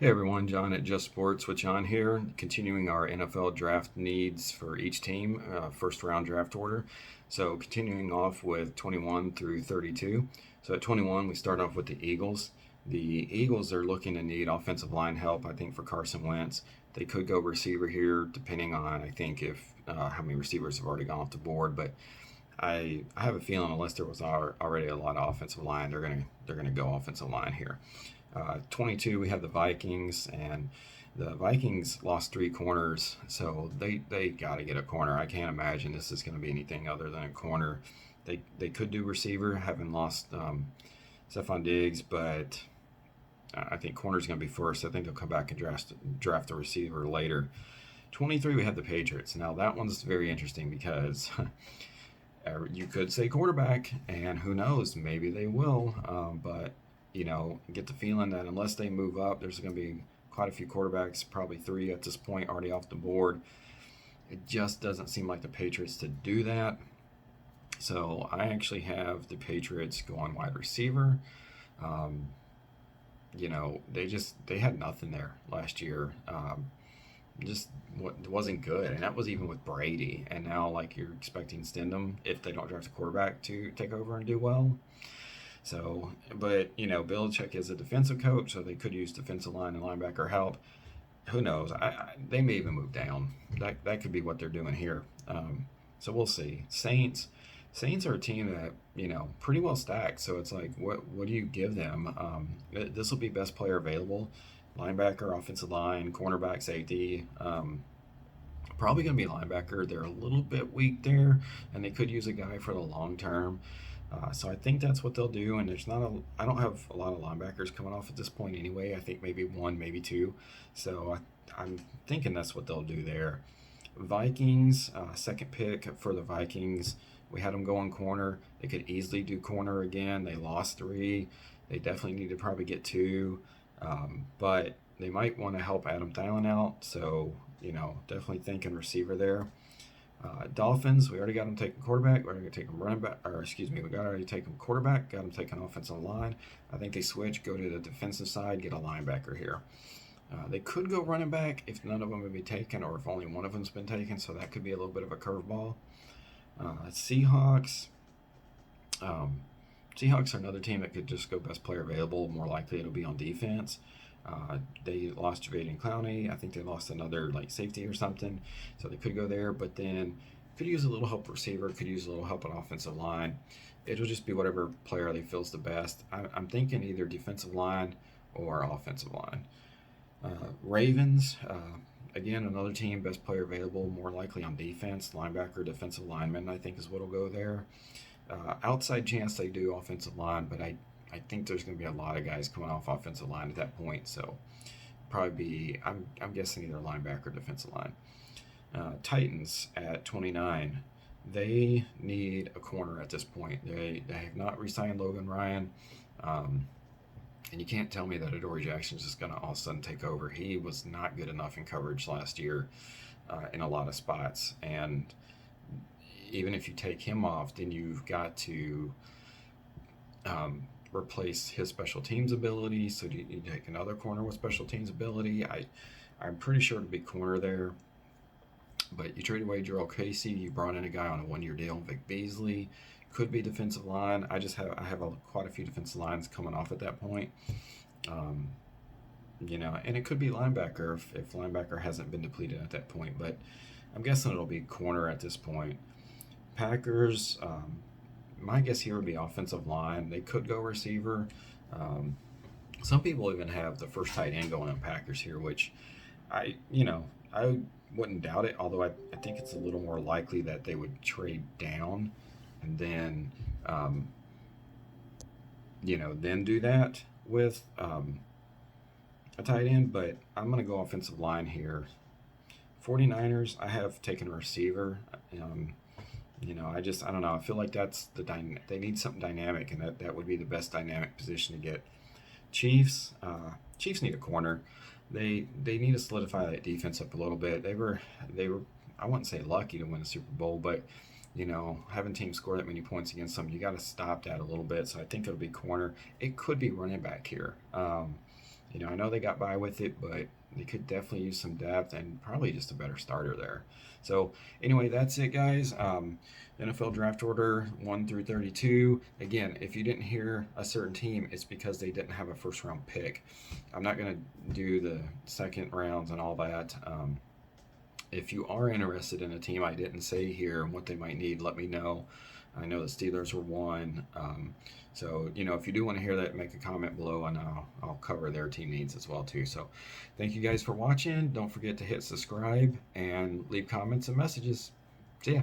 Hey everyone, John at Just Sports with John here, continuing our NFL draft needs for each team, first round draft order. So, continuing off with 21 through 32. So, at 21, we start off with the Eagles. The Eagles are looking to need offensive line help, I think, for Carson Wentz. They could go receiver here, depending on, I think, if how many receivers have already gone off the board. But I have a feeling, unless there was already a lot of offensive line, they're gonna go offensive line here. 22, we have the Vikings, and the Vikings lost three corners, so they got to get a corner. I can't imagine this is going to be anything other than a corner. They could do receiver, having lost Stephon Diggs, but I think corner's going to be first. I think they'll come back and draft the receiver later. 23, we have the Patriots. Now that one's very interesting because you could say quarterback, and who knows, maybe they will. But get the feeling that unless they move up, there's going to be quite a few quarterbacks, probably three at this point, already off the board. It just doesn't seem like the Patriots to do that. So I actually have the Patriots going wide receiver. Um, they had nothing there last year. Just wasn't good, and that was even with Brady. And now, like, you're expecting Stidham, if they don't draft a quarterback, to take over and do well. So, but Belichick is a defensive coach, so they could use defensive line and linebacker help. Who knows? They may even move down. That could be what they're doing here. So we'll see. Saints are a team that pretty well stacked. So it's like, what do you give them? This will be best player available, linebacker, offensive line, cornerback, safety. Probably going to be linebacker. They're a little bit weak there, and they could use a guy for the long term. So I think that's what they'll do. And I don't have a lot of linebackers coming off at this point anyway. I think maybe one, maybe two. So I'm thinking that's what they'll do there. Vikings, second pick for the Vikings. We had them going corner. They could easily do corner again. They lost three. They definitely need to probably get two. But they might want to help Adam Thielen out. So, definitely thinking receiver there. Dolphins, we already got them taking quarterback. We're going to take them running back, or excuse me, we got already taken quarterback. Got them taking offensive line. I think they switch, go to the defensive side, get a linebacker here. They could go running back if none of them would be taken, or if only one of them's been taken. So that could be a little bit of a curveball. Seahawks. Seahawks are another team that could just go best player available. More likely it'll be on defense. They lost Jadeveon Clowney. I think they lost another safety or something, so they could go there. But then could use a little help receiver. Could use a little help on offensive line. It'll just be whatever player they feels the best. I'm thinking either defensive line or offensive line. Ravens. Again, another team, best player available, more likely on defense, linebacker, defensive lineman, I think is what'll go there. Outside chance they do offensive line, but I think there's going to be a lot of guys coming off offensive line at that point. So probably I'm guessing either linebacker or defensive line. Titans at 29. They need a corner at this point. They have not re-signed Logan Ryan. And you can't tell me that Adoree Jackson's just going to all of a sudden take over. He was not good enough in coverage last year in a lot of spots. And even if you take him off, then you've got to replace his special teams ability. So you take another corner with special teams ability. I'm pretty sure it'll be corner there. But you trade away Jarrell Casey. You brought in a guy on a one-year deal, Vic Beasley. Could be defensive line. I have quite a few defensive lines coming off at that point. And it could be linebacker if linebacker hasn't been depleted at that point. But I'm guessing it'll be corner at this point. Packers, my guess here would be offensive line. They could go receiver. Some people even have the first tight end going on Packers here, which I wouldn't doubt it, although I think it's a little more likely that they would trade down and then, then do that with a tight end. But I'm going to go offensive line here. 49ers, I have taken a receiver. I don't know. I feel like that's they need something dynamic, and that would be the best dynamic position to get. Chiefs need a corner. They need to solidify that defense up a little bit. They were I wouldn't say lucky to win a Super Bowl, but having teams score that many points against them, you got to stop that a little bit. So I think it'll be corner. It could be running back here. I know they got by with it, but they could definitely use some depth and probably just a better starter there. So anyway, that's it, guys. NFL draft order 1 through 32. Again, if you didn't hear a certain team, it's because they didn't have a first round pick. I'm not going to do the second rounds and all that. If you are interested in a team I didn't say here and what they might need, let me know. I know the Steelers were one. So, if you do want to hear that, make a comment below and I'll cover their team needs as well too. So thank you guys for watching. Don't forget to hit subscribe and leave comments and messages. See ya.